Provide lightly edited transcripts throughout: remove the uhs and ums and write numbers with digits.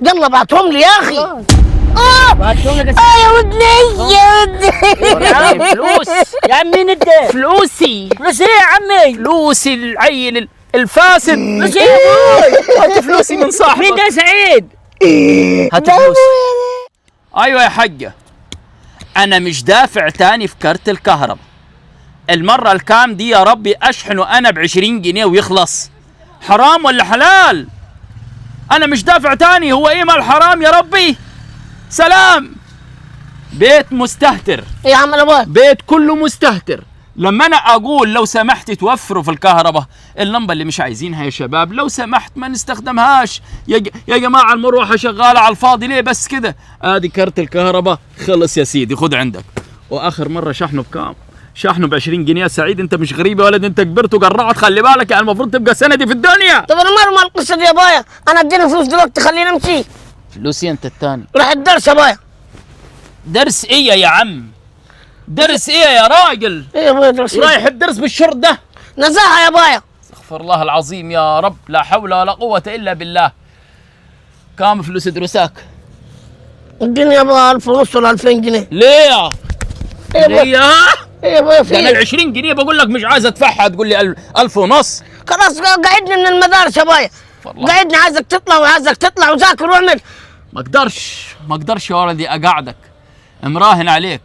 يلا ابعتهم لي يا اخي. بعتهم لك يا ودني يا ودني. فلوس يا عم مين انت؟ فلوسي فلوس ايه يا عمي؟ فلوسي العيل الفاسد. فلوس ايه يا ابوي؟ هات فلوسي من صاحبك. مين ده سعيد؟ هات فلوس. ايوه يا حجة، انا مش دافع تاني في كارت الكهرباء. المرة الكام دي يا ربي اشحنه انا ب20 جنيه ويخلص. حرام ولا حلال؟ انا مش دافع تاني. هو ايه مال حرام يا ربي؟ سلام. بيت مستهتر، يا عم الابوي بيت كله مستهتر. لما انا اقول لو سمحت توفروا في الكهرباء، اللمبه اللي مش عايزينها يا شباب لو سمحت ما نستخدمهاش. يا جماعه المروحه شغاله على الفاضي ليه بس كده؟ ادي كارت الكهرباء خلص يا سيدي، خد عندك. واخر مره شحنه بكام؟ شحنه ب20 جنيه يا سعيد. انت مش غريب يا ولد، انت كبرت وقرعت، خلي بالك يعني المفروض تبقى سندي في الدنيا. طب انا مال القصه دي يا بايا، انا اديني فلوس دلوقتي خليني امشي. فلوسي انت الثاني. روح الدرس يا بايا. درس ايه يا عم؟ درس ايه يا راجل؟ ايه يا بايا درس؟ رايح الدرس بالشرط ده؟ نزاهه يا بايا. استغفر الله العظيم يا رب، لا حول ولا قوة إلا بالله. كام فلوس دروسك؟ اديني يا بايا 1000 ونص ولا 2000 جنيه. ليه؟ ايه يا بايا؟ ليه؟ ايه يا بايا يعني في؟ ال20 جنيه بقول لك مش عايز ادفعها تقول لي 1000 ونص. خلاص قاعدني من المدارس يا بايا. قاعدني عايزك تطلع وعايزك تطلع وذاكر واعمل. ما اقدرش يا ولدي اقعدك. مراهن عليك،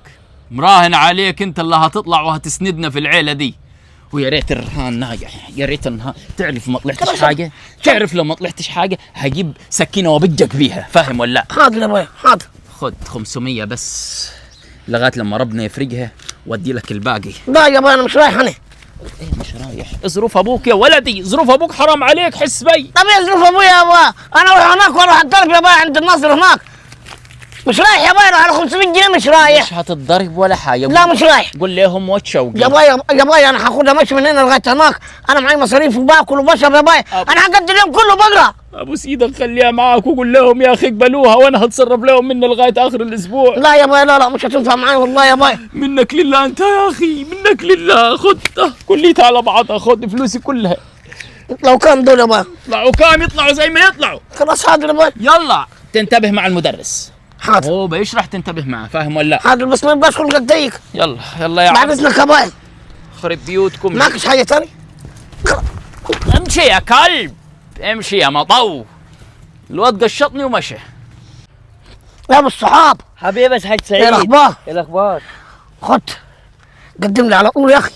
مراهن عليك انت اللي هتطلع وهتسندنا في العيلة دي. ويا ريت الرهان ناجح، يا ريت الرهان. تعرف ما طلعتش حاجة؟ تعرف لو ما طلعتش حاجة هجيب سكينة وبجك بيها، فاهم ولا لا؟ حاضر يا بايا حاضر. خد 500 بس لغايه لما ربنا يفرجها وادي لك الباقي. لا يا بايا انا مش رايح انا. ايه مش رايح؟ ظروف ابوك يا ولدي، ظروف ابوك حرام عليك، حس بي. طب ايه ظروف ابويا يا بايا؟ انا اروح هناك واروح اتضرب يا بايا عند الناصر هناك. مش رايح يا بايا، على 500 جنيه مش رايح. مش هتتضرب ولا حاجه. لا مش رايح. قول لهم واتشوقي يا بايا انا هاخدها ماشي من هنا لغايه هناك، انا معي مصاريف وباكل وبشرب يا بايا، انا هقضي اليوم كله بقرا. ابو سيدك خليها معاك وقول لهم يا اخي اقبلوها وانا هتصرف لهم منها لغايه اخر الاسبوع. لا يا بايا لا مش هتنفع معي والله يا بايا. منك لله انت يا اخي، منك لله. خد كليتها على بعضها، خد فلوسي كلها. لو كان دول يا بايا يطلعوا كام؟ يطلعوا زي ما يطلعوا. خلاص حاضر يا بايا. يلا تنتبه مع المدرس. حاضر هو بيشرح تنتبه معه، فاهم ولا لا؟ حاضر بس ما يبقاش خلقك ضيق. يلا يلا يا بعد عم، اذنك يا بايا. خرب بيوتكم. معكش حاجه ثانيه؟ امشي يا كلب، امشي يا مطو. الواد قشطني ومشى. يا ابو الصحاب حبيبي حاج سعيد. ايه الاخبار؟ ايه الاخبار؟ خد قدم لي على طول يا اخي.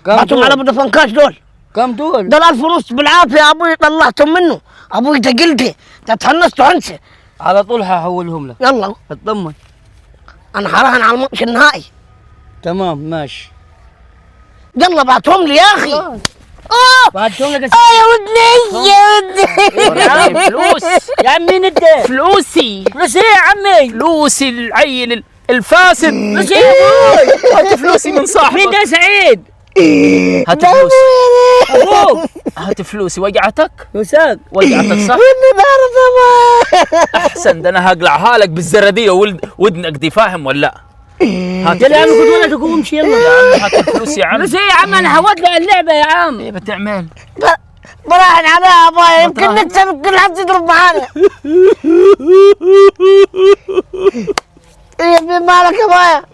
كم بعتهم على دول؟ ابو دفنكاش دول. كم دول؟ 1000 ونص بالعافيه يا ابوي طلعتهم منه. ابوي تقلتي تتحنست وعنسه. على طول هحولهم لك. يلا اطمن. انا حراهن على الماتش النهائي. تمام ماشي. يلا بعتهم لي يا اخي. بعتهم لك يا ودني يا ودني. فلوس يا عم مين انت؟ فلوسي فلوس ايه يا عمي؟ فلوسي العيل الفاسد. فلوس ايه يا ابوي؟ هات فلوسي من مين صاحبك. ده سعيد؟ هات فلوس. ابوك هات فلوسي. وجعتك؟ وساق. وجعتك صح؟ ودني بعرف ابوي. احسن ده انا هقلعها لك بالزرديه ودنك دي، فاهم ولا لا؟ هات يلا يا عم فلوس. خد ولدك وامشي يلا. يا عم هات الفلوس يا عم. فلوس ايه يا عم؟ انا هودع اللعبه يا عم. ايه بتعمل؟ براهن عليها يا بايا يمكن نكسب يمكن حد يضرب معانا. ايه مالك يا بايا؟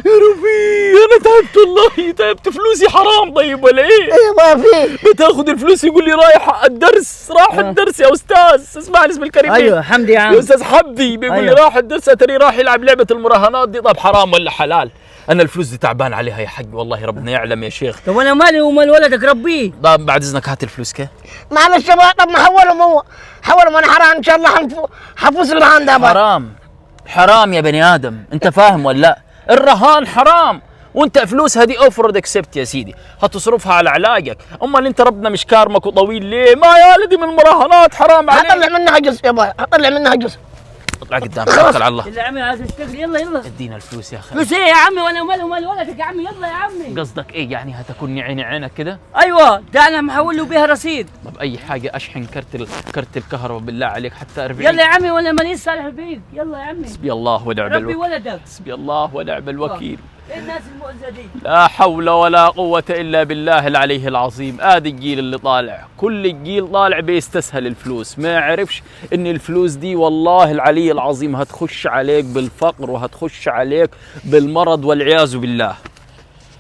يا ربي انا تعبت والله، تعبت. فلوسي حرام طيب ولا ايه؟ ايه يا بايا في؟ بتاخذ الفلوس يقول لي رايح الدرس، راح الدرس يا استاذ. اسمعني اسم الكريم. ايوه حمدي يا عم. يا استاذ حمدي بيقول لي أيوة. راح الدرس، اتري راح يلعب لعبه المراهنات دي. طب حرام ولا حلال؟ انا الفلوس دي تعبان عليها يا حج والله، ربنا يعلم يا شيخ. طب انا مالي ومال ولدك ربيه. طب بعد اذنك هات الفلوس. كيف؟ معلش يا بايا طب ما حولهم هو. حولهم انا حراهن ان شاء الله حفوز الرهان ده يا بايا. حرام حرام يا بني ادم، انت فاهم ولا لا؟ الرهان حرام، وانت فلوسها دي اوفرد اكسبت يا سيدي، هتصرفها على علاجك. امال انت ربنا مش كارمك وطويل ليه؟ ما يا ولدي من المراهنات حرام عليك. هطلع منها جزء يا بايا، هطلع منها جزء. اطلع قدام، توكل على الله. يلا يا عمي عايز اشتغل. يلا يلا. ادينا الفلوس يا اخي. فلوس ايه يا عمي؟ وانا مالي ومال ولدك يا عمي. يلا يا عمي. قصدك ايه يعني؟ هتكون عيني عينك كده؟ ايوه ده انا محول له بيها رصيد. طب اي حاجه اشحن كرت الكهرباء بالله عليك حتى 40. يلا يا عمي وانا ماليش صالح فيك. يلا يا عمي. حسبي الله ونعم ربي الوكيل. ولدك. حسبي الله ونعم الوكيل. ايه الناس المؤذية دي؟ لا حول ولا قوة إلا بالله العلي العظيم. آدي الجيل اللي طالع، كل الجيل طالع بيستسهل الفلوس، ما يعرفش إن الفلوس دي والله العلي العظيم هتخش عليك بالفقر وهتخش عليك بالمرض والعياذ بالله.